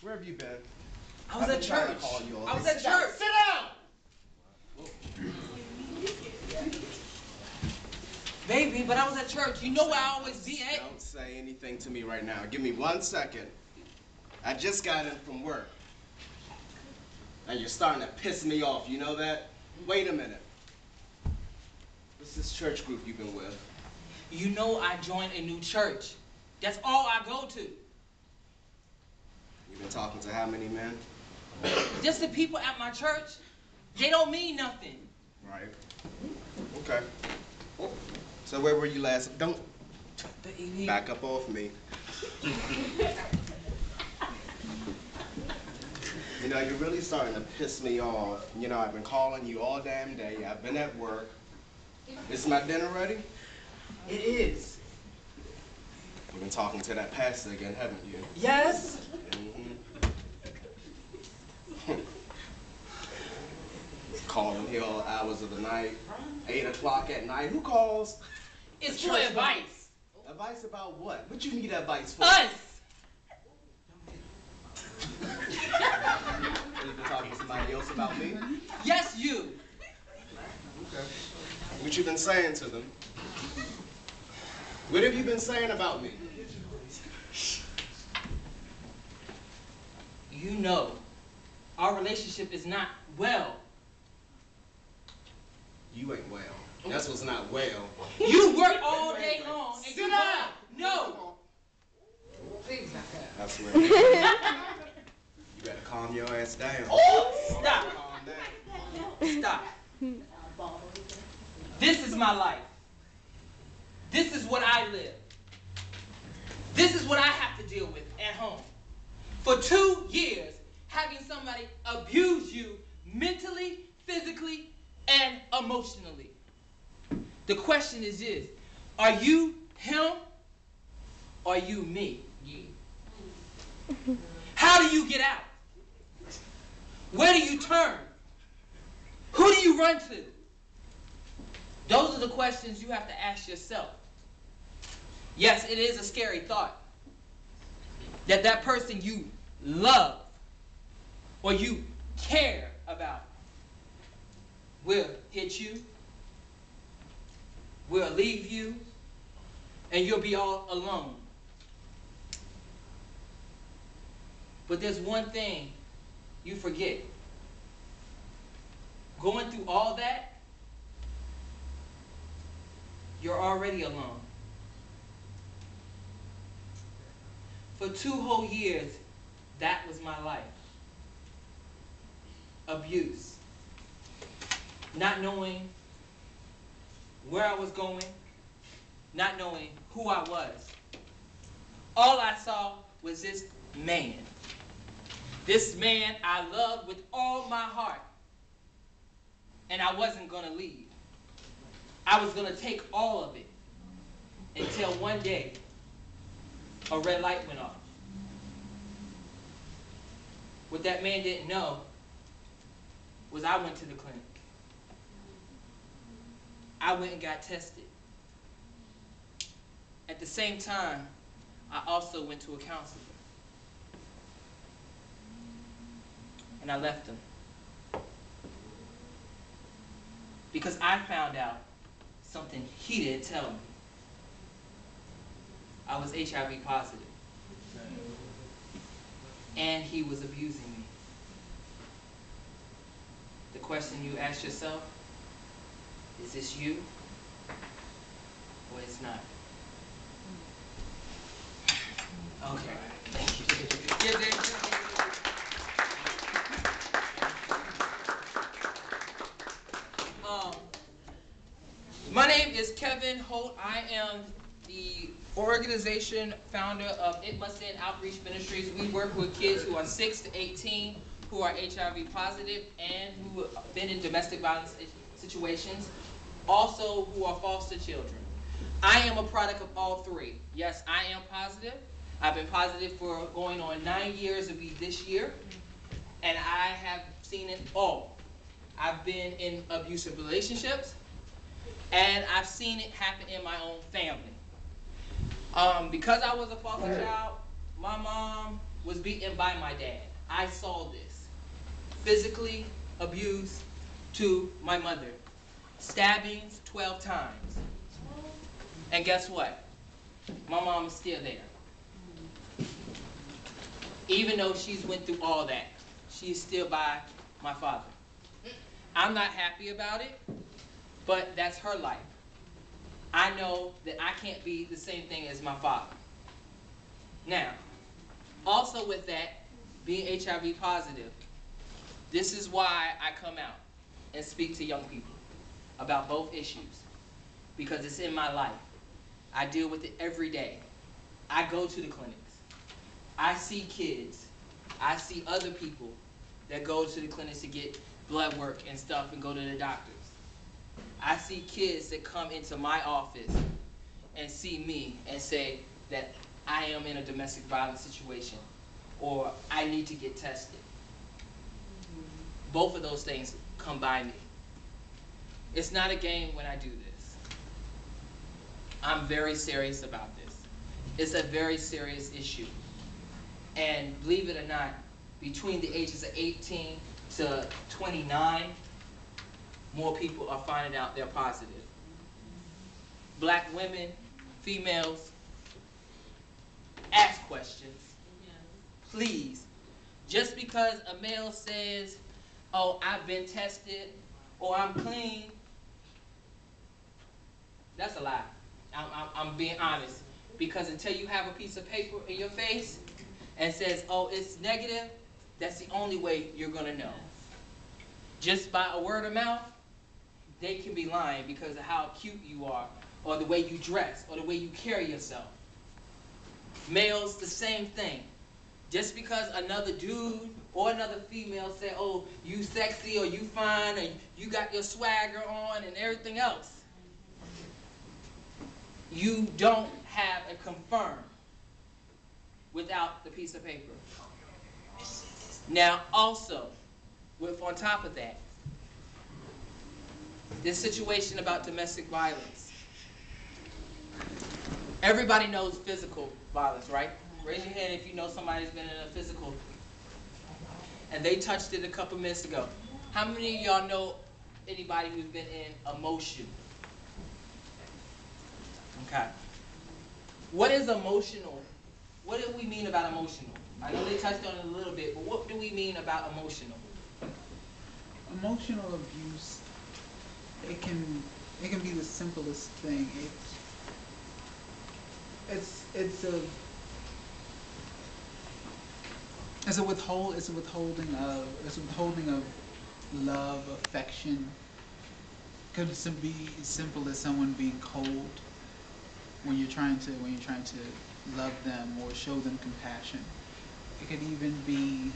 Where have you been? I was at church. I was at church. Sit down! Baby, but I was at church. You know where I always be at. Don't say anything to me right now. Give me 1 second. I just got in from work. And you're starting to piss me off, you know that? Wait a minute. What's this church group you've been with? You know I joined a new church. That's all I go to. You've been talking to how many men? Just the people at my church. They don't mean nothing. Right. Okay. So where were you last? Don't back up off me. You know, you're really starting to piss me off. You know, I've been calling you all damn day. I've been at work. Is my dinner ready? It is. You've been talking to that pastor again, haven't you? Yes. Calling here all hours of the night, 8 o'clock at night. Who calls? It's for advice. Advice about what? What you need advice for? Us. You've been talking to somebody else about me? Yes, you. Okay. What you been saying to them? What have you been saying about me? You know, our relationship is not well. You ain't well. That's what's not well. You work all day long and you down. No. Please not that. That's right. You better calm your ass down. Oh, stop. Calm down. Stop. This is my life. This is what I live. This is what I have to deal with at home. For 2 years, having somebody abuse you mentally, physically, and emotionally. The question is this: are you him or are you me? How do you get out? Where do you turn? Who do you run to? Those are the questions you have to ask yourself. Yes, it is a scary thought that that person you love or you care about will hit you, will leave you, and you'll be all alone. But there's one thing you forget. Going through all that, you're already alone. For 2 whole years, that was my life. Abuse. Not knowing where I was going, not knowing who I was. All I saw was this man. This man I loved with all my heart. And I wasn't gonna leave. I was gonna take all of it until one day a red light went off. What that man didn't know was I went to the clinic. I went and got tested. At the same time, I also went to a counselor. And I left him. Because I found out something he didn't tell me. I was HIV positive. And he was abusing me. The question you ask yourself, is this you or it's not? Okay, thank you. My name is Kevin Holt. I am the organization founder of It Must End Outreach Ministries. We work with kids who are 6 to 18 who are HIV positive and who have been in domestic violence situations, also who are foster children. I am a product of all three. Yes, I am positive. I've been positive for going on 9 years, it'll be this year, and I have seen it all. I've been in abusive relationships, and I've seen it happen in my own family. Because I was a foster child, my mom was beaten by my dad. I saw this. Physically abused to my mother. Stabbings 12 times. And guess what? My mom is still there. Even though she's went through all that, she's still by my father. I'm not happy about it, but that's her life. I know that I can't be the same thing as my father. Now, also with that, being HIV positive, this is why I come out and speak to young people about both issues, because it's in my life. I deal with it every day. I go to the clinics. I see kids. I see other people that go to the clinics to get blood work and stuff and go to the doctors. I see kids that come into my office and see me and say that I am in a domestic violence situation or I need to get tested. Both of those things come by me. It's not a game when I do this. I'm very serious about this. It's a very serious issue. And believe it or not, between the ages of 18 to 29, more people are finding out they're positive. Black women, females, ask questions. Please. Just because a male says, oh, I've been tested, or I'm clean, that's a lie. I'm being honest. Because until you have a piece of paper in your face and says, oh, it's negative, that's the only way you're going to know. Just by a word of mouth, they can be lying because of how cute you are, or the way you dress, or the way you carry yourself. Males, the same thing. Just because another dude or another female say, oh, you sexy, or you fine, or you got your swagger on and everything else, you don't have a confirm without the piece of paper. Now also, on top of that, this situation about domestic violence. Everybody knows physical violence, right? Raise your hand if you know somebody's been in a physical. And they touched it a couple minutes ago. How many of y'all know anybody who's been in emotion? Okay. What is emotional? What do we mean about emotional? I know they touched on it a little bit, but what do we mean about emotional? Emotional abuse, it can be the simplest thing. It's a withholding of love, affection. Could be as simple as someone being cold when you're trying to love them or show them compassion. It could even be